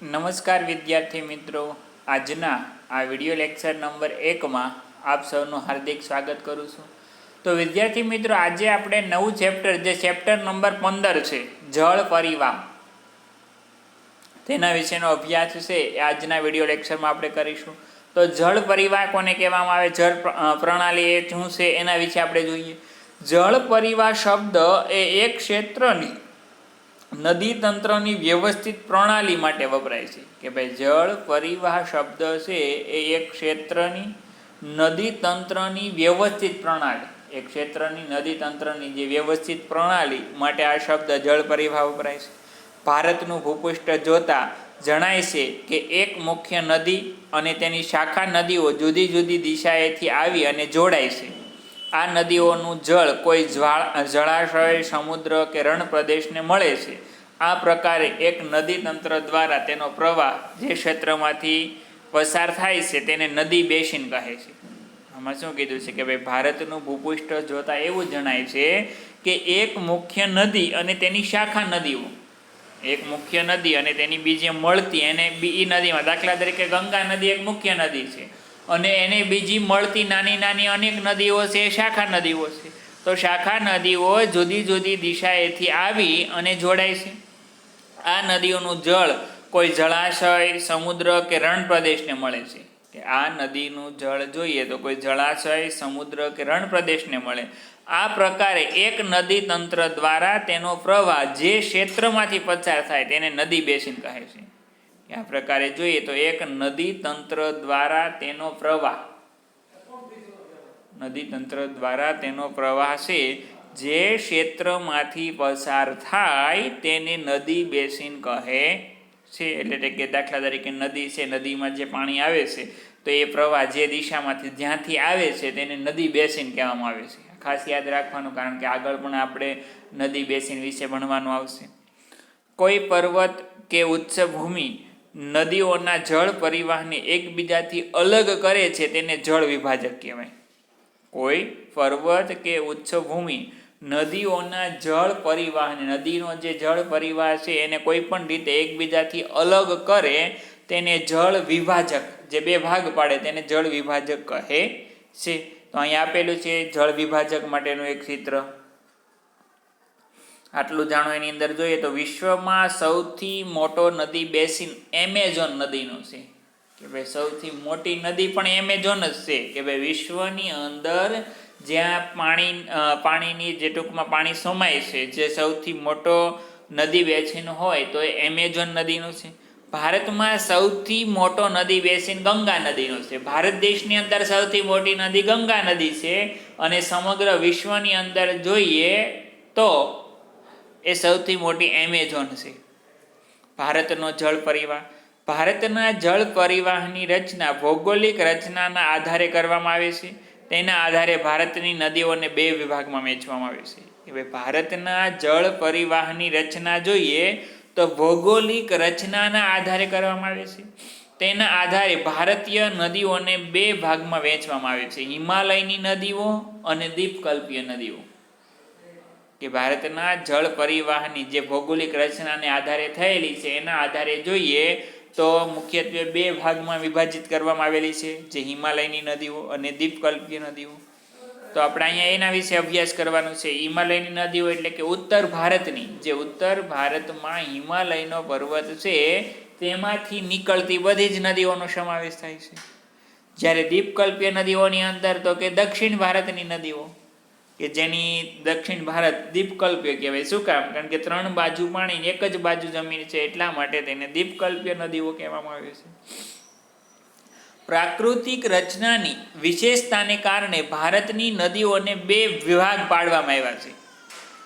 નમસ્કાર વિદ્યાર્થી મિત્રો, આજના આ વિડિયો લેક્ચર નંબર 1માં આપ સૌનું હાર્દિક સ્વાગત કરું છું. તો વિદ્યાર્થી મિત્રો, આજે આપણે નવું ચેપ્ટર જે ચેપ્ટર નંબર 15 છે જળ પરિવાહ, તેના વિશેનો અભ્યાસ છે એ આજના વિડિયો લેક્ચરમાં આપણે કરીશું. તો જળ પરિવાહ કોને કહેવામાં આવે, જળ પ્રણાલી એ શું છે એના વિશે આપણે જોઈએ. જળ પરિવાહ શબ્દ એ એક ક્ષેત્રની નદી તંત્રની વ્યવસ્થિત પ્રણાલી માટે વપરાય છે. કે ભાઈ જળ પરિવાહ શબ્દ છે એ એક ક્ષેત્રની નદી તંત્રની વ્યવસ્થિત પ્રણાલી, એક ક્ષેત્રની નદી તંત્રની જે વ્યવસ્થિત પ્રણાલી માટે આ શબ્દ જળ પરિવાહ વપરાય છે. ભારતનું ભૂપૃષ્ઠ જોતા જણાય છે કે એક મુખ્ય નદી અને તેની શાખા નદીઓ જુદી જુદી દિશાએથી આવી અને જોડાય છે. આ નદીઓનું જળ કોઈ જળાશય, સમુદ્ર કે રણ પ્રદેશને મળે છે. આ પ્રકારે એક નદી તંત્ર દ્વારા તેનો પ્રવાહ જે ક્ષેત્રમાંથી પસાર થાય છે તેને નદી બેસિન કહે છે. આમાં શું કીધું છે કે ભાઈ ભારતનું ભૂપૃષ્ઠ જોતા એવું જણાય છે કે એક મુખ્ય નદી અને તેની શાખા નદીઓ, એક મુખ્ય નદી અને તેની બીજી મળતી એને એ નદીમાં, દાખલા તરીકે ગંગા નદી એક મુખ્ય નદી છે અને એને બીજી મળતી નાની નાની અનેક નદીઓ છે, શાખા નદીઓ છે. તો શાખા નદીઓ જુદી જુદી દિશાએથી આવી અને જોડાય છે. આ નદીઓનું જળ કોઈ જળાશય, સમુદ્ર કે રણ પ્રદેશને મળે છે. કે આ નદીનું જળ જોઈએ તો કોઈ જળાશય, સમુદ્ર કે રણ પ્રદેશને મળે. આ પ્રકારે એક નદી તંત્ર દ્વારા તેનો પ્રવાહ જે ક્ષેત્રમાંથી પસાર થાય તેને નદી બેસિન કહે છે. આ પ્રકારે જોઈએ તો એક નદી તંત્ર દ્વારા તેનો પ્રવાહ, નદી તંત્ર દ્વારા તેનો પ્રવાહ છે જે ક્ષેત્રમાંથી પસાર થાય તેને નદી બેસિન કહે છે. એટલે કે દાખલા તરીકે નદી છે, નદીમાં જે પાણી આવે છે તો એ પ્રવાહ જે દિશામાંથી જ્યાંથી આવે છે તેને નદી બેસિન કહેવામાં આવે છે. ખાસ યાદ રાખવાનું, કારણ કે આગળ પણ આપણે નદી બેસિન વિશે ભણવાનું આવશે. કોઈ પર્વત કે ઉચ્ચભૂમિ નદીઓના જળ પરિવાહને એકબીજાથી અલગ કરે છે તેને જળ વિભાજક કહેવાય. કોઈ પર્વત કે ઉચ્ચભૂમિ નદીઓના જળ પરિવાહને, નદીનો જે જળ પરિવાહ છે એને કોઈ પણ રીતે એકબીજાથી અલગ કરે તેને જળ વિભાજક, જે બે ભાગ પાડે તેને જળ વિભાજક કહે છે. તો અહીં આપેલું છે જળ વિભાજક માટેનું એક ચિત્ર. આટલું જાણો. એની અંદર જોઈએ તો વિશ્વમાં સૌથી મોટો નદી બેસિન એમેઝોન નદીનો છે. કે ભાઈ સૌથી મોટી નદી પણ એમેઝોન જ છે. કે ભાઈ વિશ્વની અંદર જ્યાં પાણીની જે ટૂંકમાં પાણી સમાય છે, જે સૌથી મોટો નદી બેસિન હોય તો એ એમેઝોન નદીનો છે. ભારતમાં સૌથી મોટો નદી બેસિન ગંગા નદીનો છે. ભારત દેશની અંદર સૌથી મોટી નદી ગંગા નદી છે અને સમગ્ર વિશ્વની અંદર જોઈએ તો એ સૌથી મોટી એમેઝોન છે. ભારતનો જળ પરિવાહ, ભારતના જળ પરિવાહની રચના ભૌગોલિક રચનાના આધારે કરવામાં આવે છે. તેના આધારે ભારતની નદીઓને બે વિભાગમાં વહેંચવામાં આવે છે. કે ભાઈ ભારતના જળ પરિવાહની રચના જોઈએ તો ભૌગોલિક રચનાના આધારે કરવામાં આવે છે. તેના આધારે ભારતીય નદીઓને બે ભાગમાં વહેંચવામાં આવે છે, હિમાલયની નદીઓ અને દ્વીપકલ્પીય નદીઓ. કે ભારતના જળ પરિવાહની જે ભૌગોલિક રચનાને આધારે થયેલી છે એના આધારે જોઈએ તો મુખ્યત્વે બે ભાગમાં વિભાજિત કરવામાં આવેલી છે, જે હિમાલયની નદીઓ અને દ્વીપકલ્પીય નદીઓ. તો આપણે અહીંયા એના વિશે અભ્યાસ કરવાનો છે. હિમાલયની નદીઓ એટલે કે ઉત્તર ભારતની, જે ઉત્તર ભારતમાં હિમાલયનો પર્વત છે તેમાંથી નીકળતી બધી જ નદીઓનો સમાવેશ થાય છે. જ્યારે દ્વીપકલ્પીય નદીઓની અંદર તો કે દક્ષિણ ભારતની નદીઓ, કે જેની દક્ષિણ ભારત દ્વીપકલ્પીય કહેવાય. શું કામ? કારણ કે ત્રણ બાજુ પાણી, એક જ બાજુ જમીન છે, એટલા માટે તેને દ્વીપકલ્પીય નદીઓ કહેવામાં આવે છે. પ્રાકૃતિક રચનાની વિશેષતાને કારણે ભારતની નદીઓને બે વિભાગ પાડવામાં આવ્યા છે.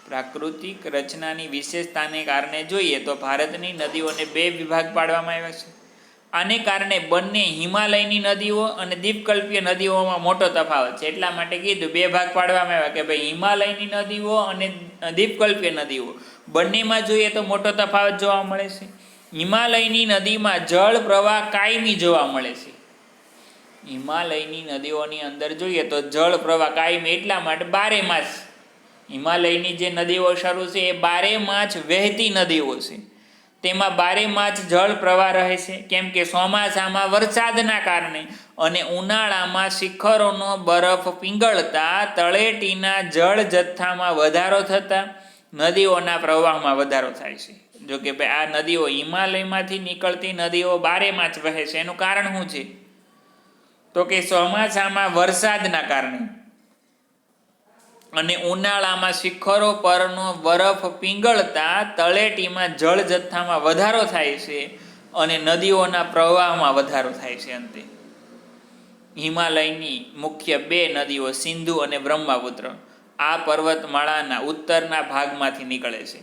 પ્રાકૃતિક રચનાની વિશેષતાને કારણે જોઈએ તો ભારતની નદીઓને બે વિભાગ પાડવામાં આવ્યા છે. આને કારણે બંને હિમાલયની નદીઓ અને દ્વીપકલ્પીય નદીઓમાં મોટો તફાવત છે. એટલા માટે કીધું બે ભાગ પાડવામાં આવ્યા કે ભાઈ હિમાલયની નદીઓ અને દ્વીપકલ્પીય નદીઓ બંનેમાં જોઈએ તો મોટો તફાવત જોવા મળે છે. હિમાલયની નદીમાં જળ પ્રવાહ કાયમી જોવા મળે છે. હિમાલયની નદીઓની અંદર જોઈએ તો જળ પ્રવાહ કાયમી એટલા માટે બારે માસ, હિમાલયની જે નદીઓ શરૂ છે એ બારે માસ વહેતી નદીઓ છે. તેમાં બારેમાસ જળ પ્રવાહ રહે છે. કેમ કે ચોમાસામાં વરસાદના કારણે અને ઉનાળામાં શિખરોનો બરફ પીંગળતા તળેટીના જળ જથ્થામાં વધારો થતા નદીઓના પ્રવાહમાં વધારો થાય છે. જો કે ભાઈ આ નદીઓ હિમાલયમાંથી નીકળતી નદીઓ બારેમાસ વહે છે. એનું કારણ શું છે? તો કે ચોમાસામાં વરસાદના કારણે અને ઉનાળામાં શિખરો પરનો બરફ પીંગળતા તળેટીમાં જળ જથ્થામાં વધારો થાય છે અને નદીઓના પ્રવાહમાં વધારો થાય છે. અંતે હિમાલયની મુખ્ય બે નદીઓ સિંધુ અને બ્રહ્મપુત્ર આ પર્વતમાળાના ઉત્તરના ભાગમાંથી નીકળે છે.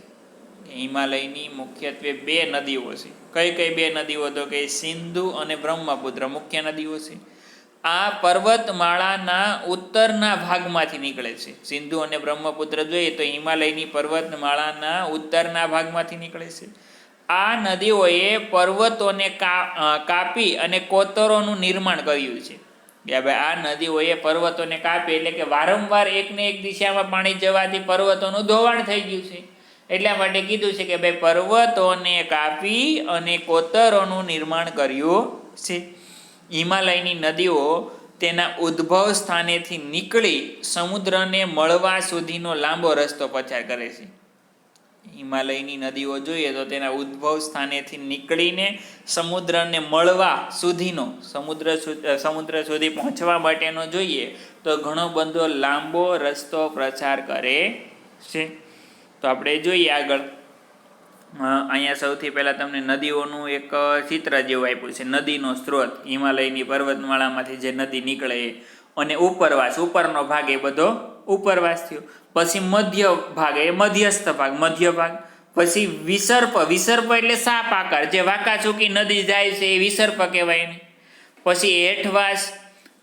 હિમાલયની મુખ્યત્વે બે નદીઓ છે. કઈ કઈ બે નદીઓ? તો કે સિંધુ અને બ્રહ્મપુત્ર મુખ્ય નદીઓ છે. આ પર્વતમાળાના ઉત્તરના ભાગમાંથી નીકળે છે. સિંધુ અને બ્રહ્મપુત્ર જોઈએ તો હિમાલયની પર્વતમાળાના ઉત્તરના ભાગમાંથી નીકળે છે. આ નદીઓએ પર્વતોને કાપી અને કોતરોનું નિર્માણ કર્યું છે. કે ભાઈ આ નદીઓએ પર્વતોને કાપી એટલે કે વારંવાર એકને એક દિશામાં પાણી જવાથી પર્વતોનું ધોવાણ થઈ ગયું છે. એટલા માટે કીધું છે કે ભાઈ પર્વતોને કાપી અને કોતરોનું નિર્માણ કર્યું છે. હિમાલયની નદીઓ તેના ઉદ્ભવ સ્થાનેથી નીકળી સમુદ્રને મળવા સુધીનો લાંબો રસ્તો પસાર કરે છે. હિમાલયની નદીઓ જોઈએ તો તેના ઉદ્ભવ સ્થાનેથી નીકળીને સમુદ્રને મળવા સુધીનો સમુદ્ર સુધી પહોંચવા માટેનો જોઈએ તો ઘણો બધો લાંબો રસ્તો પ્રચાર કરે છે. તો આપણે જોઈએ આગળ. અહીંયા સૌથી પહેલાં તમને નદીઓનું એક ચિત્ર જેવું આપ્યું છે. નદીનો સ્ત્રોત હિમાલયની પર્વતમાળામાંથી જે નદી નીકળે એ, અને ઉપરવાસ ઉપરનો ભાગ એ બધો ઉપરવાસ થયો. પછી મધ્ય ભાગ એ મધ્યસ્થ ભાગ મધ્ય ભાગ. પછી વિસર્પ એટલે સાપ આકાર જે વાંકાચૂકી નદી જાય છે એ વિસર્પ કહેવાય ને. પછી હેઠવાસ,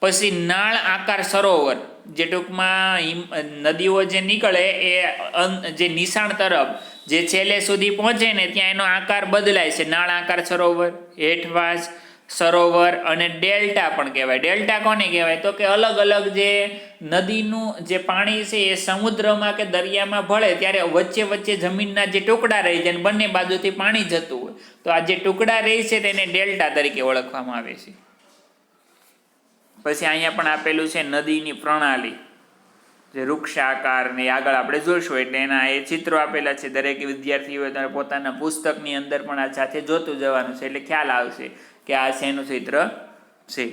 પછી નાળ આકાર સરોવર જે ટૂંકમાં નદીઓ જે નીકળે એ જે નિશાણ તરફ જે છેલ્લે સુધી પહોંચે ને ત્યાં એનો આકાર બદલાય છે. નાળ આકાર સરોવર, હેઠવાસ સરોવર અને ડેલ્ટા પણ કહેવાય. ડેલ્ટા કોને કહેવાય? તો કે અલગ અલગ જે નદીનું જે પાણી છે એ સમુદ્રમાં કે દરિયામાં ભળે ત્યારે વચ્ચે વચ્ચે જમીનના જે ટુકડા રહી જાય બંને બાજુથી પાણી જતું હોય તો આ જે ટુકડા રહી છે તેને ડેલ્ટા તરીકે ઓળખવામાં આવે છે. પછી અહીંયા પણ આપેલું છે નદીની પ્રણાલી જે વૃક્ષ આકાર ને આગળ આપણે જોઈશું એટલે એના એ ચિત્રો આપેલા છે. દરેક વિદ્યાર્થીઓએ તમારે પોતાના પુસ્તકની અંદર પણ આ સાથે જોતું જવાનું છે એટલે ખ્યાલ આવશે કે આ શેનું ચિત્ર છે.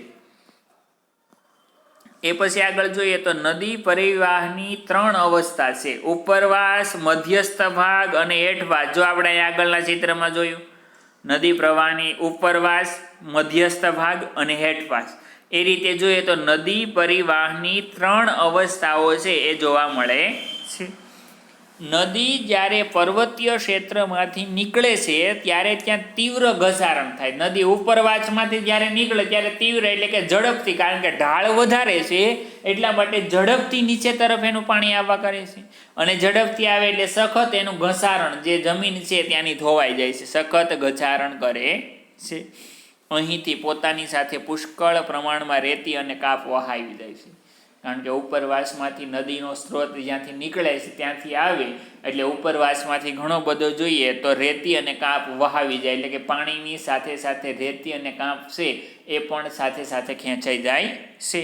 એ પછી આગળ જોઈએ તો નદી પરિવાહની 3 અવસ્થા છે. ઉપરવાસ, મધ્યસ્થ ભાગ અને હેઠવાસ. જો આપણે આગળના ચિત્રમાં જોયું નદી પ્રવાહની ઉપરવાસ, મધ્યસ્થ ભાગ અને હેઠવાસ. એ રીતે જોઈએ તો નદી પરિવાહની 3 અવસ્થાઓ છે એ જોવા મળે છે. નદી જ્યારે પર્વતીય ક્ષેત્રમાંથી નીકળે છે ત્યારે ત્યાં તીવ્ર ઘસારણ થાય. નદી ઉપરવાસમાંથી જ્યારે નીકળે ત્યારે તીવ્ર એટલે કે ઝડપથી, કારણ કે ઢાળ વધારે છે એટલા માટે ઝડપથી નીચે તરફ એનું પાણી આવવા કરે છે. અને ઝડપથી આવે એટલે સખત એનું ઘસારણ જે જમીન છે ત્યાંની ધોવાઈ જાય છે, સખત ઘસારણ કરે છે. અહીંથી પોતાની સાથે પુષ્કળ પ્રમાણમાં રેતી અને કાપ વહાવી જાય છે. કારણ કે ઉપરવાસમાંથી નદીનો સ્ત્રોત જ્યાંથી નીકળે છે ત્યાંથી આવે એટલે ઉપરવાસમાંથી ઘણો બધો જોઈએ તો રેતી અને કાપ વહાવી જાય એટલે કે પાણીની સાથે સાથે રેતી અને કાપ છે એ પણ સાથે સાથે ખેંચાઈ જાય છે.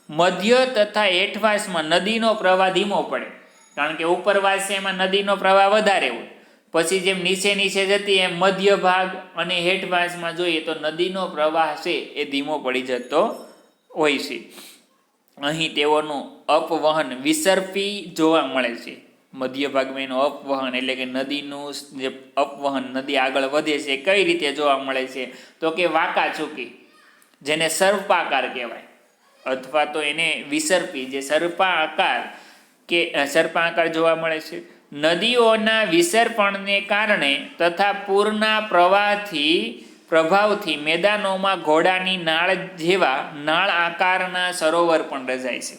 મધ્ય તથા હેઠવાસમાં નદીનો પ્રવાહ ધીમો પડે, કારણ કે ઉપરવાસ છે એમાં નદીનો પ્રવાહ વધારે હોય. પછી જેમ નીચે નીચે જતી એમ મધ્ય ભાગ અને હેઠવાસમાં જોઈએ તો નદીનો પ્રવાહ છે એ ધીમો પડી જતો હોય છે. અહીં તેઓનું અપવહન વિસર્પી જોવા મળે છે. મધ્ય ભાગમાં એનું અપવહન એટલે કે નદીનું જે અપવહન, નદી આગળ વધે છે કઈ રીતે જોવા મળે છે તો કે વાંકાચૂકી, જેને સર્પાકાર કહેવાય, અથવા તો એને વિસર્પી જે સર્પાકાર જોવા મળે છે. નદીઓના વિસર્પણને કારણે તથા પૂરના પ્રભાવથી મેદાનોમાં ઘોડાની નાળ જેવા નાળ આકારના સરોવર પણ રચાય છે.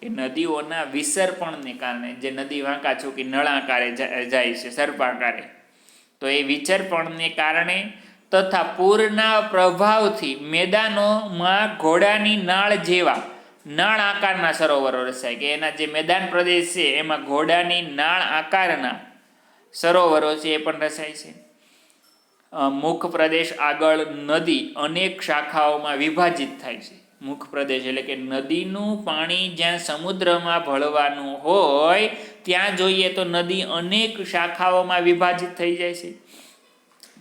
એ નદીઓના વિસર્પણને કારણે જે નદી વાંકાચૂકી નળાકારે જાય છે સર્પાકારે, તો એ વિસર્પણને કારણે તથા પૂરના પ્રભાવથી મેદાનોમાં ઘોડાની નાળ જેવા નાળ આકારના સરોવરો રચાય કે એના જે મેદાન પ્રદેશ છે એમાં ઘોડાની નાળ આકારના સરોવરો છે એ પણ રચાય છે. મુખ પ્રદેશ આગળ નદી અનેક શાખાઓમાં વિભાજિત થાય છે. મુખ પ્રદેશ એટલે કે નદીનું પાણી જ્યાં સમુદ્રમાં ભળવાનું હોય ત્યાં જોઈએ તો નદી અનેક શાખાઓમાં વિભાજિત થઈ જાય છે.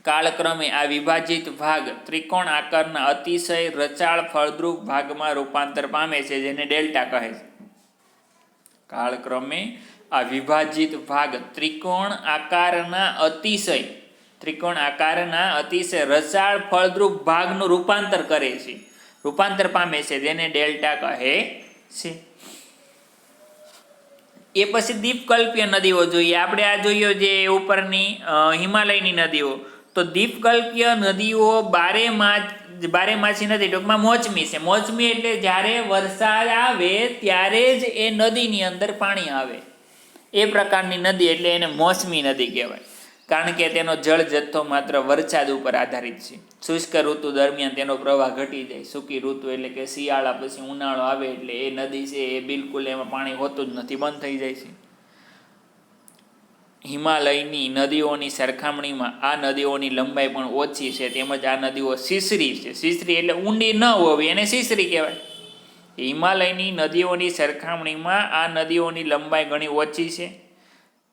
કાળક્રમે આ વિભાજિત ભાગ ત્રિકોણ આકારના અતિશય રચાળ ફળદ્રુપ ભાગમાં રૂપાંતર પામે છે, જેને ડેલ્ટા કહે છે. કાળક્રમે આ વિભાજિત ભાગ ત્રિકોણ આકારના અતિશય રસાળ ફળદ્રુપ ભાગનું રૂપાંતર કરે છે, રૂપાંતર પામે છે, જેને ડેલ્ટા કહે છે. એ પછી દ્વીપકલ્પીય નદીઓ જોઈએ આપણે. આ જોઈએ જે ઉપરની હિમાલયની નદીઓ, તો દ્વીપકલ્પીય નદીઓ બારેમાસી નથી, ટૂંકમાં મોસમી છે. મોસમી એટલે જ્યારે વરસાદ આવે ત્યારે જ એ નદીની અંદર પાણી આવે, એ પ્રકારની નદી એટલે એને મોસમી નદી કહેવાય. કારણ કે તેનો જળ જથ્થો માત્ર વરસાદ ઉપર આધારિત છે. શુષ્ક ઋતુ દરમિયાન તેનો પ્રવાહ ઘટી જાય. સૂકી ઋતુ એટલે કે શિયાળા પછી ઉનાળો આવે એટલે એ નદી છે એ બિલકુલ એમાં પાણી હોતું જ નથી, બંધ થઈ જાય છે. હિમાલયની નદીઓની સરખામણીમાં આ નદીઓની લંબાઈ પણ ઓછી છે, તેમજ આ નદીઓ સીસરી છે. સીસરી એટલે ઊંડી ન હોવી, એને સીસરી કહેવાય. હિમાલયની નદીઓની સરખામણીમાં આ નદીઓની લંબાઈ ઘણી ઓછી છે,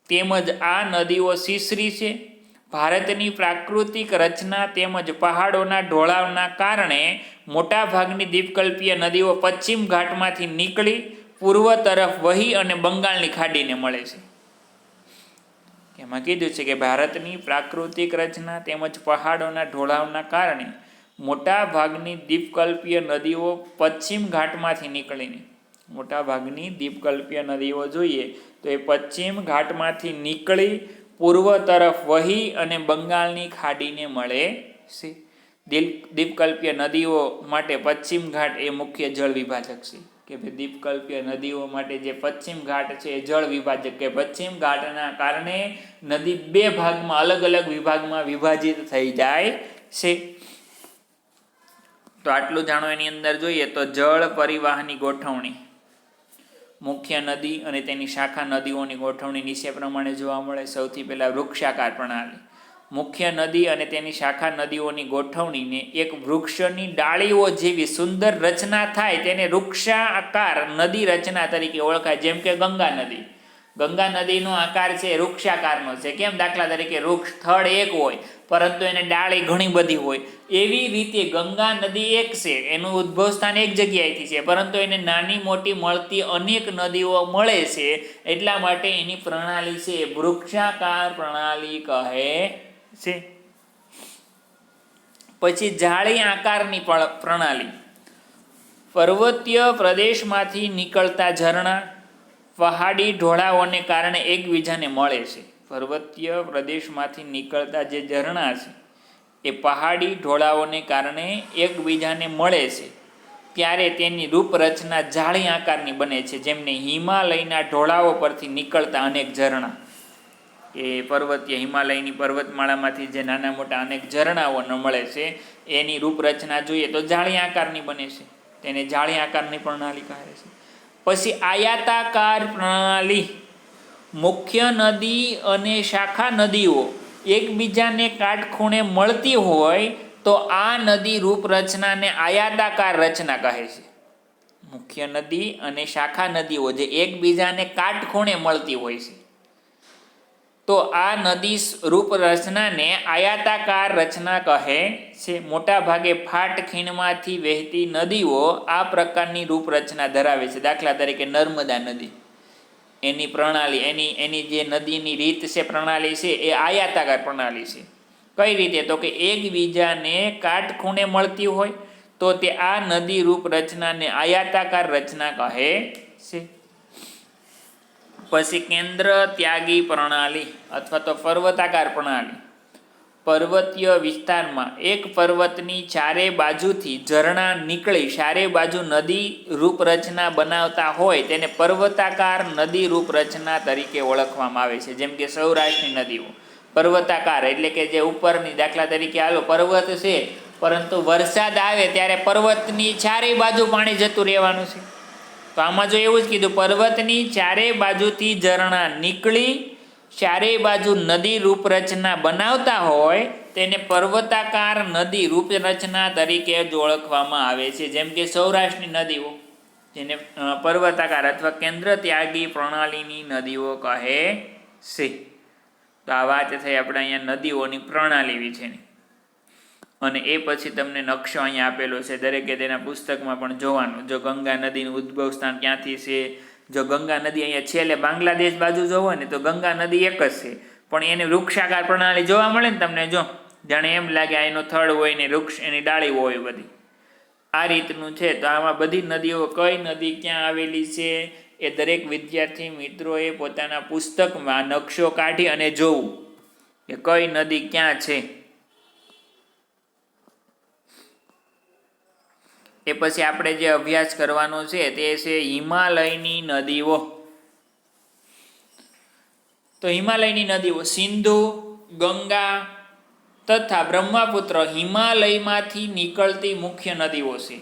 તેમજ આ નદીઓ સીસરી છે. ભારતની પ્રાકૃતિક રચના તેમજ પહાડોના ઢોળાવના કારણે મોટાભાગની દ્વીપકલ્પીય નદીઓ પશ્ચિમ ઘાટમાંથી નીકળી પૂર્વ તરફ વહી અને બંગાળની ખાડીને મળે છે. એમાં કીધું છે કે ભારતની પ્રાકૃતિક રચના તેમજ પહાડોના ઢોળાવના કારણે મોટા ભાગની દ્વીપકલ્પીય નદીઓ પશ્ચિમ ઘાટમાંથી નીકળીને, મોટાભાગની દ્વીપકલ્પીય નદીઓ જોઈએ તો એ પશ્ચિમ ઘાટમાંથી નીકળી પૂર્વ તરફ વહી અને બંગાળની ખાડીને મળે છે. દ્વીપકલ્પીય નદીઓ માટે પશ્ચિમ ઘાટ એ મુખ્ય જળ વિભાજક છે. કે ભાઈ દ્વીપકલ્પીય નદીઓ માટે જે પશ્ચિમ ઘાટ છે એ જળ વિભાજક, કે પશ્ચિમ ઘાટના કારણે નદી બે ભાગમાં અલગ અલગ વિભાગમાં વિભાજિત થઈ જાય છે. તો આટલું જાણો. એની અંદર જોઈએ તો જળ પરિવાહની ગોઠવણી, મુખ્ય નદી અને તેની શાખા નદીઓની ગોઠવણી નીચે પ્રમાણે જોવા મળે. સૌથી પહેલા વૃક્ષાકાર પ્રણાલી. મુખ્ય નદી અને તેની શાખા નદીઓની ગોઠવણીને એક વૃક્ષની ડાળીઓ જેવી સુંદર રચના થાય તેને વૃક્ષાકાર નદી રચના તરીકે ઓળખાય. જેમ કે ગંગા નદી, ગંગા નદીનો આકાર છે વૃક્ષાકારનો છે. કેમ? દાખલા તરીકે વૃક્ષ થડ એક હોય પરંતુ એને ડાળી ઘણી બધી હોય, એવી રીતે ગંગા નદી એક છે, એનું ઉદ્ભવ સ્થાન એક જગ્યાએથી છે, પરંતુ એને નાની મોટી મળતી અનેક નદીઓ મળે છે, એટલા માટે એની પ્રણાલી છે વૃક્ષાકાર પ્રણાલી કહે છે. પછી જાળી આકારની પ્રણાલી. પર્વતીય પ્રદેશમાંથી નીકળતા ઝરણા પહાડી ઢોળાવોને કારણે એકબીજાને મળે છે. પર્વતીય પ્રદેશમાંથી નીકળતા જે ઝરણા છે એ પહાડી ઢોળાવોને કારણે એકબીજાને મળે છે, ત્યારે તેની રૂપરચના જાળી આકારની બને છે. જેમને હિમાલયના ઢોળાવો પરથી નીકળતા અનેક ઝરણા, એ પર્વતીય હિમાલયની પર્વતમાળામાંથી જે નાના મોટા અનેક ઝરણાઓ મળે છે એની રૂપરચના જોઈએ તો જાળી આકારની બને છે, તેને જાળી આકારની પ્રણાલી કહે છે. પછી આયાતાકાર પ્રણાલી. મુખ્ય નદી અને શાખા નદીઓ એકબીજાને કાટખૂણે મળતી હોય તો આ નદી રૂપરચનાને આયાતાકાર રચના કહે છે. મુખ્ય નદી અને શાખા નદીઓ જે એકબીજાને કાટખૂણે મળતી હોય છે તો આ નદી રૂપરચનાને આયાતાકાર રચના કહે છે. મોટા ભાગે ફાટ ખીણમાંથી વહેતી નદીઓ આ પ્રકારની રૂપરચના ધરાવે છે. દાખલા તરીકે નર્મદા નદી, એની પ્રણાલી, એની જે નદીની રીત છે, પ્રણાલી છે, એ આયાતાકાર પ્રણાલી છે. કઈ રીતે? તો કે એકબીજાને કાટખૂણે મળતી હોય તો તે આ નદી રૂપરચનાને આયાતાકાર રચના કહે છે. પછી કેન્દ્ર ત્યાગી પ્રણાલી અથવા તો પર્વતાકાર પ્રણાલી. પર્વતીય વિસ્તારમાં એક પર્વતની ચારે બાજુથી ઝરણા નીકળી ચારે બાજુ નદી રૂપરચના બનાવતા હોય તેને પર્વતાકાર નદી રૂપરચના તરીકે ઓળખવામાં આવે છે. જેમ કે સૌરાષ્ટ્રની નદીઓ પર્વતાકાર એટલે કે જે ઉપરની, દાખલા તરીકે હાલો પર્વત છે પરંતુ વરસાદ આવે ત્યારે પર્વતની ચારેય બાજુ પાણી જતું રહેવાનું છે. તો આમાં જો એવું જ કીધું, પર્વતની ચારે બાજુથી ઝરણા નીકળી ચારેય બાજુ નદી રૂપરચના બનાવતા હોય તેને પર્વતાકાર નદી રૂપરચના તરીકે જ ઓળખવામાં આવે છે. જેમ કે સૌરાષ્ટ્રની નદીઓ જેને પર્વતાકાર અથવા કેન્દ્ર ત્યાગી પ્રણાલીની નદીઓ કહે છે. તો આ વાત થઈ આપણે અહીંયા નદીઓની પ્રણાલી વિશેની. અને એ પછી તમને નકશો અહીંયા આપેલો છે, દરેકે તેના પુસ્તકમાં પણ જોવાનું. જો ગંગા નદીનું ઉદ્ભવ સ્થાન ક્યાંથી છે, જો ગંગા નદી અહીંયા છેલ્લે બાંગ્લાદેશ બાજુ જોવો ને તો ગંગા નદી એક જ છે, પણ એની વૃક્ષાકાર પ્રણાલી જોવા મળે ને તમને, જો જાણે એમ લાગે આ એનો થડ હોય ને વૃક્ષ એની ડાળી હોય બધી આ રીતનું છે. તો આમાં બધી નદીઓ કઈ નદી ક્યાં આવેલી છે એ દરેક વિદ્યાર્થી મિત્રોએ પોતાના પુસ્તકમાં નકશો કાઢી અને જોવું કે કઈ નદી ક્યાં છે. એ પછી આપણે જે અભ્યાસ કરવાનો છે તે છે હિમાલયની નદીઓ. તો હિમાલયની નદીઓ સિંધુ, ગંગા તથા બ્રહ્મપુત્ર હિમાલયમાંથી નીકળતી મુખ્ય નદીઓ છે.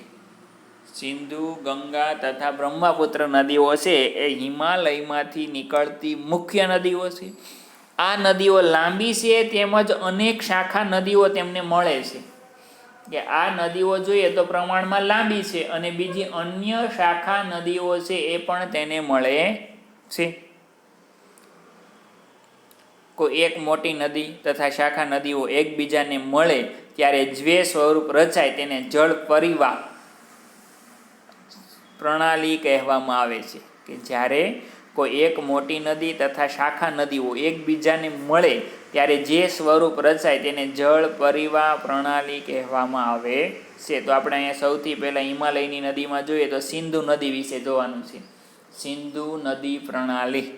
સિંધુ, ગંગા તથા બ્રહ્મપુત્ર નદીઓ છે એ હિમાલયમાંથી નીકળતી મુખ્ય નદીઓ છે. આ નદીઓ લાંબી છે તેમજ અનેક શાખા નદીઓ તેમને મળે છે. કે આ નદીઓ જોઈએ તો પ્રમાણમાં લાંબી છે અને બીજી અન્ય શાખા નદીઓ છે એ પણ તેને મળે છે. કોઈ એક મોટી નદી તથા શાખા નદીઓ એકબીજાને મળે ત્યારે જે સ્વરૂપ રચાય તેને જળ પરિવાહ પ્રણાલી કહેવામાં આવે છે. કે જ્યારે કોઈ એક મોટી નદી તથા શાખા નદીઓ એકબીજાને મળે ત્યારે જે સ્વરૂપ રચાય તેને જળ પરિવાહ પ્રણાલી કહેવામાં આવે છે. તો આપણે અહીંયા સૌથી પહેલાં હિમાલયની નદીમાં જોઈએ તો સિંધુ નદી વિશે જોવાનું છે. સિંધુ નદી પ્રણાલી.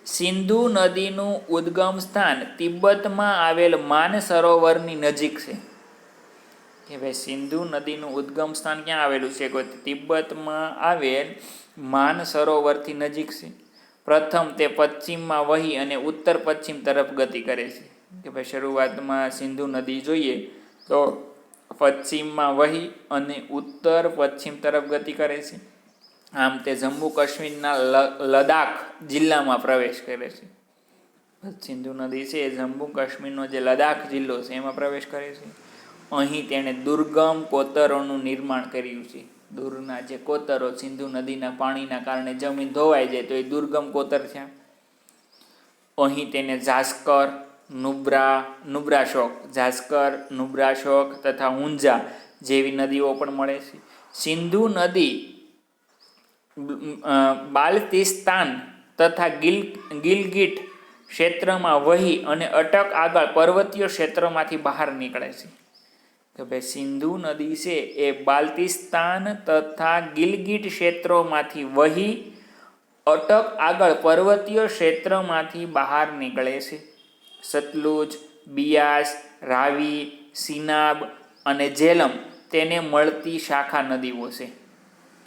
સિંધુ નદીનું ઉદ્ગમ સ્થાન તિબ્બતમાં આવેલ માનસરોવરની નજીક છે. કે ભાઈ સિંધુ નદીનું ઉદ્ગમ સ્થાન ક્યાં આવેલું છે? કોઈ તિબ્બતમાં આવેલ માનસરોવરથી નજીક છે. પ્રથમ તે પશ્ચિમમાં વહી અને ઉત્તર પશ્ચિમ તરફ ગતિ કરે છે. કે ભાઈ શરૂઆતમાં સિંધુ નદી જોઈએ તો પશ્ચિમમાં વહી અને ઉત્તર પશ્ચિમ તરફ ગતિ કરે છે. આમ તે જમ્મુ કાશ્મીરના લદાખ જિલ્લામાં પ્રવેશ કરે છે. સિંધુ નદી છે એ જમ્મુ કાશ્મીરનો જે લદાખ જિલ્લો છે એમાં પ્રવેશ કરે છે. અહીં તેણે દુર્ગમ કોતરોનું નિર્માણ કર્યું છે. દૂરના જે કોતરો સિંધુ નદીના પાણીના કારણે જમીન ધોવાઈ જાય તો એ દુર્ગમ કોતર છે. અહીં તેને જાસ્કર, નુબ્રાશોક તથા હુંજા જેવી નદીઓ પણ મળે છે. સિંધુ નદી બાલ્ટિસ્તાન તથા ગિલગિટ ક્ષેત્રમાં વહી અને અટક આગળ પર્વતીય ક્ષેત્રમાંથી બહાર નીકળે છે. કે ભાઈ સિંધુ નદી છે એ બાલ્ટિસ્તાન તથા ગિલગિટ ક્ષેત્રોમાંથી વહી અટક આગળ પર્વતીય ક્ષેત્રમાંથી બહાર નીકળે છે. સતલુજ, બિયાસ, રાવી, સિનાબ અને જેલમ તેને મળતી શાખા નદીઓ છે.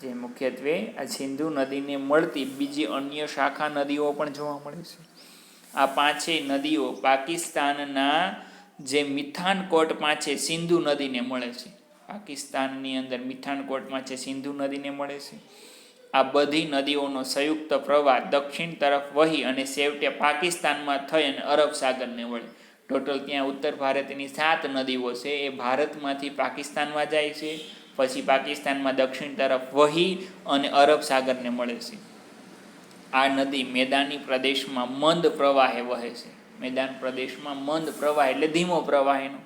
જે મુખ્યત્વે આ સિંધુ નદીને મળતી બીજી અન્ય શાખા નદીઓ પણ જોવા મળે છે. આ પાંચેય નદીઓ પાકિસ્તાનના જે મિથાનકોટ પાસે સિંધુ નદીને મળે છે. પાકિસ્તાનની અંદર મિથાનકોટમાં છે સિંધુ નદીને મળે છે. આ બધી નદીઓનો સંયુક્ત પ્રવાહ દક્ષિણ તરફ વહી અને છેવટે પાકિસ્તાનમાં થઈ અને અરબ સાગરને વળે. ટોટલ ત્યાં ઉત્તર ભારતની 7 નદીઓ છે એ ભારતમાંથી પાકિસ્તાનમાં જાય છે, પછી પાકિસ્તાનમાં દક્ષિણ તરફ વહી અને અરબ સાગરને મળે છે. આ નદી મેદાની પ્રદેશમાં મંદ પ્રવાહે વહે છે. મેદાન પ્રદેશમાં મંદ પ્રવાહ એટલે ધીમો પ્રવાહ એનો.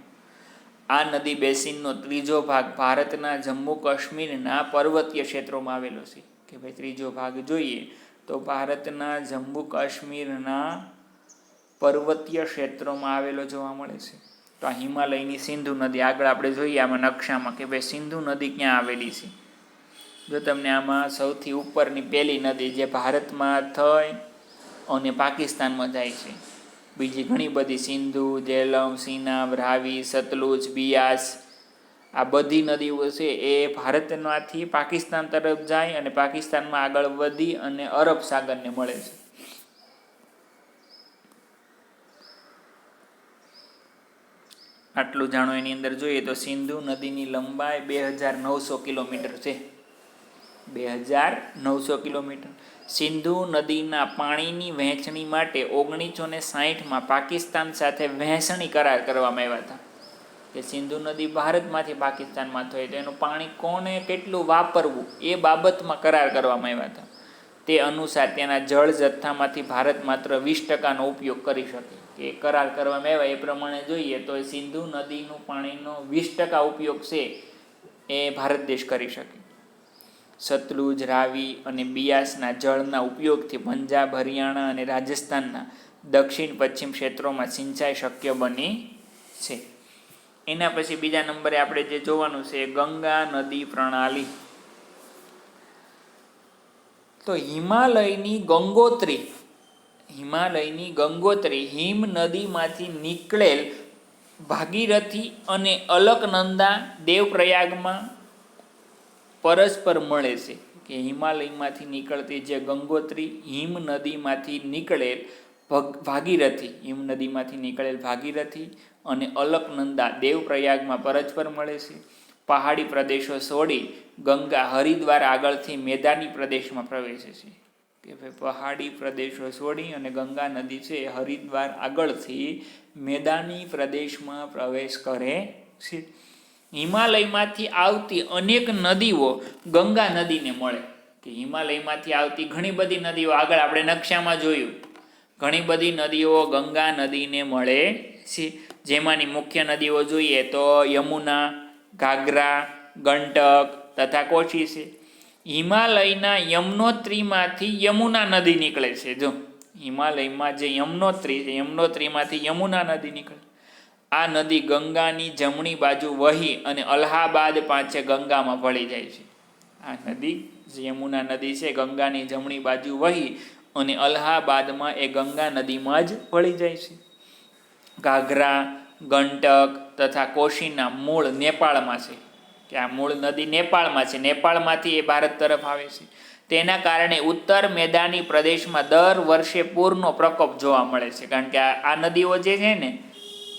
આ નદી બેસિનનો ત્રીજો ભાગ ભારતના જમ્મુ કાશ્મીરના પર્વતીય ક્ષેત્રોમાં આવેલો છે. કે ભાઈ ત્રીજો ભાગ જોઈએ તો ભારતના જમ્મુ કાશ્મીરના પર્વતીય ક્ષેત્રોમાં આવેલો જોવા મળે છે. તો આ હિમાલયની સિંધુ નદી આગળ આપણે જોઈએ આમાં નકશામાં કે ભાઈ સિંધુ નદી ક્યાં આવેલી છે. જો તમને આમાં સૌથી ઉપરની પહેલી નદી જે ભારતમાં થઈ અને પાકિસ્તાનમાં જાય છે. બીજી ઘણી બધી સિંધુ, જેલમ, સિનાબ, રાવી, સતલુજ, બિયાસ આ બધી નદીઓ છે એ ભારતમાંથી પાકિસ્તાન તરફ જાય અને પાકિસ્તાનમાં આગળ વધી અને અરબ સાગરને મળે છે. આટલું જાણો. એની અંદર જોઈએ તો સિંધુ નદીની લંબાઈ 2900 કિલોમીટર છે. 2900 કિલોમીટર. સિંધુ નદીના પાણીની વહેંચણી માટે 1960માં પાકિસ્તાન સાથે વહેંચણી કરાર કરવામાં આવ્યા હતા કે સિંધુ નદી ભારતમાંથી પાકિસ્તાનમાં થઈ તો એનું પાણી કોને કેટલું વાપરવું એ બાબતમાં કરાર કરવામાં આવ્યા હતા. તે અનુસાર તેના જળ જથ્થામાંથી ભારત માત્ર 20%નો ઉપયોગ કરી શકે. કે કરાર કરવામાં આવ્યા એ પ્રમાણે જોઈએ તો સિંધુ નદીનું પાણીનો 20% ઉપયોગ છે એ ભારત દેશ કરી શકે. સતલુજ, રાવી અને બિયાસના જળના ઉપયોગથી પંજાબ, હરિયાણા અને રાજસ્થાનના દક્ષિણ પશ્ચિમ ક્ષેત્રોમાં સિંચાઈ શક્ય બની છે. એના પછી બીજા નંબરે આપણે જે જોવાનું છે ગંગા નદી પ્રણાલી. તો હિમાલયની ગંગોત્રી હિમ નદીમાંથી નીકળેલ ભાગીરથી અને અલકનંદા દેવપ્રયાગમાં પરસ્પર મળે છે. કે હિમાલયમાંથી નીકળતી જે ગંગોત્રી હિમ નદીમાંથી નીકળેલ ભાગીરથી અને અલકનંદા દેવપ્રયાગમાં પરસ્પર મળે છે. પહાડી પ્રદેશો છોડી ગંગા હરિદ્વાર આગળથી મેદાની પ્રદેશમાં પ્રવેશે છે. કે ભાઈ પહાડી પ્રદેશો છોડી અને ગંગા નદી છે હરિદ્વાર આગળથી મેદાની પ્રદેશમાં પ્રવેશ કરે છે. હિમાલયમાંથી આવતી અનેક નદીઓ ગંગા નદીને મળે. કે હિમાલયમાંથી આવતી ઘણી બધી નદીઓ આગળ આપણે નકશામાં જોયું ઘણી બધી નદીઓ ગંગા નદીને મળે છે. જેમાંની મુખ્ય નદીઓ જોઈએ તો યમુના, ઘાઘરા, ગંડક તથા કોશી છે. હિમાલયના યમનોત્રીમાંથી યમુના નદી નીકળે છે. જો હિમાલયમાં જે યમનોત્રી છે યમનોત્રીમાંથી યમુના નદી નીકળે. આ નદી ગંગાની જમણી બાજુ વહી અને અલ્હાબાદ પાંચે ગંગામાં ભળી જાય છે. આ નદી જે યમુના નદી છે ગંગાની જમણી બાજુ વહી અને અલ્હાબાદમાં એ ગંગા નદીમાં જ ભળી જાય છે. ઘાઘરા, ગંડક તથા કોશીના મૂળ નેપાળમાં છે. કે આ મૂળ નદી નેપાળમાં છે. નેપાળમાંથી એ ભારત તરફ આવે છે. તેના કારણે ઉત્તર મેદાની પ્રદેશમાં દર વર્ષે પૂરનો પ્રકોપ જોવા મળે છે. કારણ કે આ નદીઓ જે છે ને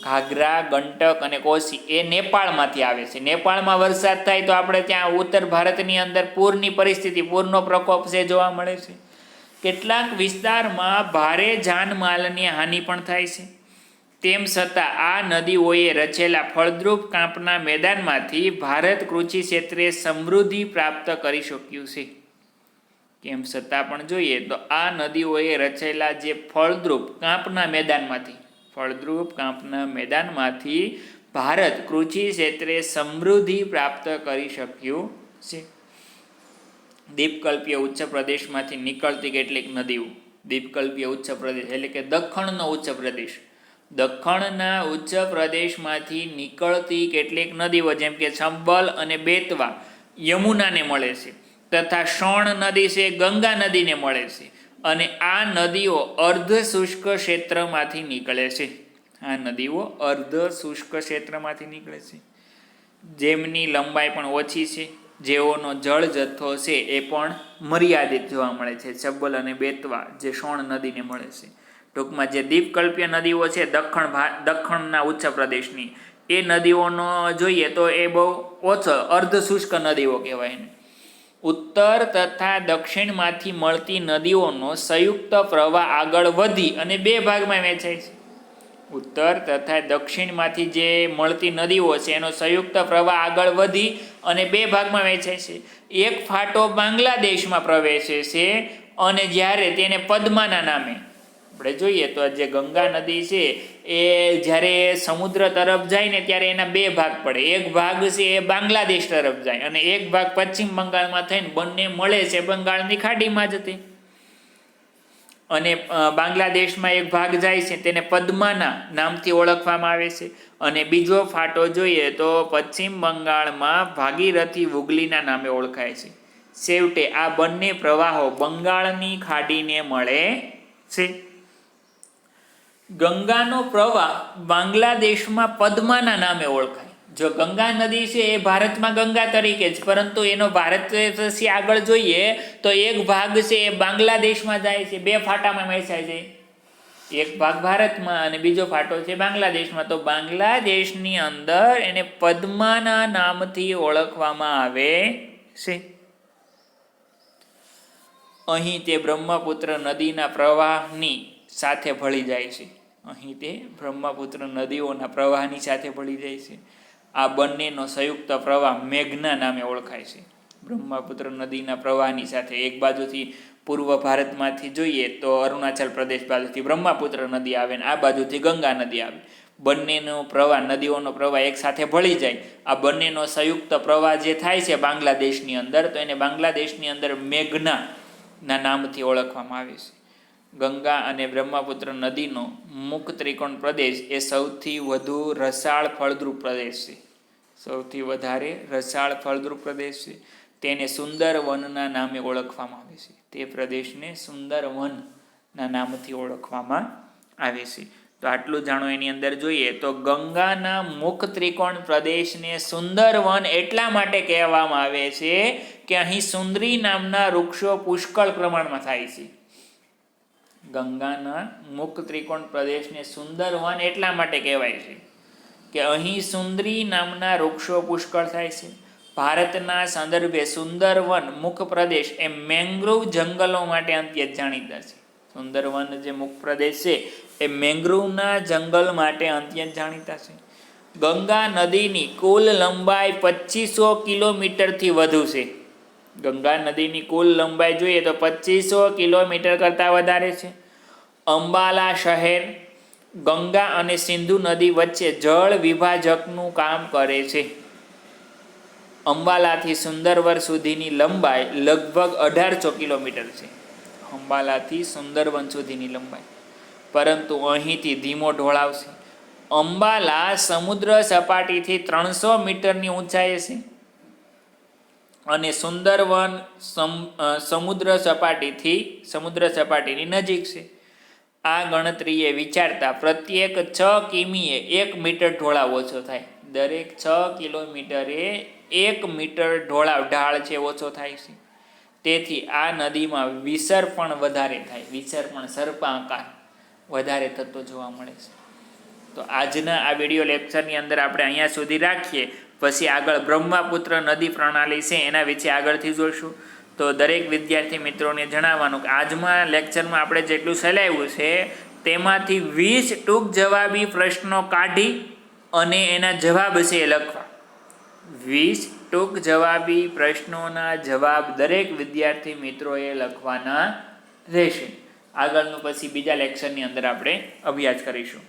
ઘાઘરા, ગંડક અને કોશી એ નેપાળમાંથી આવે છે. નેપાળમાં વરસાદ થાય તો આપણે ત્યાં ઉત્તર ભારતની અંદર પૂરની પરિસ્થિતિ પૂરનો પ્રકોપ છે જોવા મળે છે. કેટલાક વિસ્તારમાં ભારે જાનમાલની હાનિ પણ થાય છે. તેમ છતાં આ નદીઓએ રચેલા ફળદ્રુપ કાંપના મેદાનમાંથી ભારત કૃષિ ક્ષેત્રે સમૃદ્ધિ પ્રાપ્ત કરી શક્યું છે. તેમ છતાં પણ જોઈએ તો આ નદીઓએ રચેલા જે ફળદ્રુપ કાંપના મેદાનમાંથી ભારત કૃષિ ક્ષેત્રે સમૃદ્ધિ પ્રાપ્ત કરી શક્યું છે. દ્વીપકલ્પીય ઉચ્ચ પ્રદેશમાંથી નીકળતી કેટલીક નદીઓ. દ્વીપકલ્પીય ઉચ્ચ પ્રદેશ એટલે કે દખ્ખણનો ઉચ્ચ પ્રદેશ. દખ્ખણના ઉચ્ચ પ્રદેશમાંથી નીકળતી કેટલીક નદીઓ જેમ કે ચંબલ અને બેતવા યમુનાને મળે છે તથા શોણ નદી છે ગંગા નદીને મળે છે. અને આ નદીઓ અર્ધ શુષ્ક ક્ષેત્રમાંથી નીકળે છે. જેમની લંબાઈ પણ ઓછી છે. જેઓનો જળ જથ્થો છે એ પણ મર્યાદિત જોવા મળે છે. ચંબલ અને બેતવા જે શોણ નદીને મળે છે. ટૂંકમાં જે દ્વીપકલ્પીય નદીઓ છે દખ્ખણના ઉચ્ચ પ્રદેશની એ નદીઓનો જોઈએ તો એ બહુ ઓછો અર્ધ શુષ્ક નદીઓ કહેવાય ને. ઉત્તર તથા દક્ષિણમાંથી મળતી નદીઓનો સંયુક્ત પ્રવાહ આગળ વધી અને બે ભાગમાં વહેંચાય છે. ઉત્તર તથા દક્ષિણમાંથી જે મળતી નદીઓ છે એનો સંયુક્ત પ્રવાહ આગળ વધી અને બે ભાગમાં વહેંચાય છે. એક ફાટો બાંગ્લાદેશમાં પ્રવેશે છે અને જ્યારે તેને પદ્માના નામે આપણે જોઈએ તો જે ગંગા નદી છે એ જ્યારે સમુદ્ર તરફ જાય ને ત્યારે એના બે ભાગ પડે. એક ભાગ છે એ બાંગ્લાદેશ તરફ જાય અને એક ભાગ પશ્ચિમ બંગાળમાં થઈને બંને મળે છે બંગાળની ખાડીમાં જતી. અને બાંગ્લાદેશમાં એક ભાગ જાય છે તેને પદ્માના નામથી ઓળખવામાં આવે છે. અને બીજો ફાટો જોઈએ તો પશ્ચિમ બંગાળમાં ભાગીરથી હુગલીના નામે ઓળખાય છે. છેવટે આ બંને પ્રવાહો બંગાળની ખાડીને મળે છે. ગંગાનો પ્રવાહ બાંગ્લાદેશમાં પદ્માના નામે ઓળખાય. જો ગંગા નદી છે એ ભારતમાં ગંગા તરીકે જ, પરંતુ એનો ભારત પછી આગળ જોઈએ તો એક ભાગ છે એ બાંગ્લાદેશમાં જાય છે. બે ફાટામાં વહેંચાય છે. એક ભાગ ભારતમાં અને બીજો ફાટો છે બાંગ્લાદેશમાં. તો બાંગ્લાદેશની અંદર એને પદ્માના નામથી ઓળખવામાં આવે છે. અહીં તે બ્રહ્મપુત્ર નદીના પ્રવાહની સાથે ભળી જાય છે. અહીં તે બ્રહ્મપુત્ર નદીઓના પ્રવાહની સાથે ભળી જાય છે. આ બંનેનો સંયુક્ત પ્રવાહ મેઘના નામે ઓળખાય છે. બ્રહ્મપુત્ર નદીના પ્રવાહની સાથે એક બાજુથી પૂર્વ ભારતમાંથી જોઈએ તો અરુણાચલ પ્રદેશ બાજુથી બ્રહ્મપુત્ર નદી આવે ને આ બાજુથી ગંગા નદી આવે. બંનેનો પ્રવાહ, નદીઓનો પ્રવાહ એક સાથે ભળી જાય. આ બંનેનો સંયુક્ત પ્રવાહ જે થાય છે બાંગ્લાદેશની અંદર, તો એને બાંગ્લાદેશની અંદર મેઘના ના નામથી ઓળખવામાં આવે છે. ગંગા અને બ્રહ્મપુત્ર નદીનો મુખ ત્રિકોણ પ્રદેશ એ સૌથી વધુ રસાળ ફળદ્રુપ પ્રદેશ છે. સૌથી વધારે રસાળ ફળદ્રુપ પ્રદેશ છે. તેને સુંદરવનના નામે ઓળખવામાં આવે છે. તે પ્રદેશને સુંદરવનના નામથી ઓળખવામાં આવે છે. તો આટલું જાણો. એની અંદર જોઈએ તો ગંગાના મુખ ત્રિકોણ પ્રદેશને સુંદરવન એટલા માટે કહેવામાં આવે છે કે અહીં સુંદરી નામના વૃક્ષો પુષ્કળ પ્રમાણમાં થાય છે. ગંગાના મુખ ત્રિકોણ પ્રદેશને સુંદરવન એટલા માટે કહેવાય છે કે અહીં સુંદરી નામના વૃક્ષો પુષ્કળ થાય છે. ભારતના સંદર્ભે સુંદરવન મુખ પ્રદેશ એ મેંગ્રોવ જંગલો માટે અત્યંત જાણીતા છે. સુંદરવન જે મુખ પ્રદેશ છે એ મેંગ્રોવના જંગલ માટે અત્યંત જાણીતા છે. ગંગા નદીની કુલ લંબાઈ 2500 કિલોમીટરથી વધુ છે. ગંગા નદીની કુલ લંબાઈ જોઈએ તો 2500 કિલોમીટર કરતાં વધારે છે. અંબાલા શહેર ગંગા અને સિંધુ નદી વચ્ચે જળ વિભાજકનું કામ કરે છે. અંબાલાથી સુંદરવન સુધીની લંબાઈ લગભગ 1800 કિલોમીટર છે. અંબાલાથી સુંદરવન સુધીની લંબાઈ, પરંતુ અહીંથી ધીમો ઢોળાવ છે. અંબાલા સમુદ્ર સપાટીથી 300 મીટરની ઊંચાઈએ છે અને સુંદરવન સમુદ્ર સપાટીની નજીક છે. આ ગણતરીએ વિચારતા પ્રત્યેક 6 કિમીએ 1 મીટર ઢોળાવ ઓછો થાય. દરેક 6 કિલોમીટરે 1 મીટર ઢાળ છે ઓછો થાય છે. તેથી આ નદીમાં વિસર્પણ વધારે થાય. વિસર્પણ સર્પાકાર વધારે થતો જોવા મળે છે. તો આજના આ વિડીયો લેક્ચરની અંદર આપણે અહીંયા સુધી રાખીએ. પછી આગળ બ્રહ્મપુત્ર નદી પ્રણાલી છે એના વિશે આગળથી જોઈશું. તો દરેક વિદ્યાર્થી મિત્રોને જણાવવાનું કે આજમાં લેક્ચરમાં આપણે જેટલું ચલાવ્યું છે તેમાંથી 20 ટૂંક જવાબી પ્રશ્નો કાઢી અને એના જવાબ છે એ લખવા. 20 ટૂંક જવાબી પ્રશ્નોના જવાબ દરેક વિદ્યાર્થી મિત્રોએ લખવાના રહેશે. આગળનું પછી બીજા લેક્ચરની અંદર આપણે અભ્યાસ કરીશું.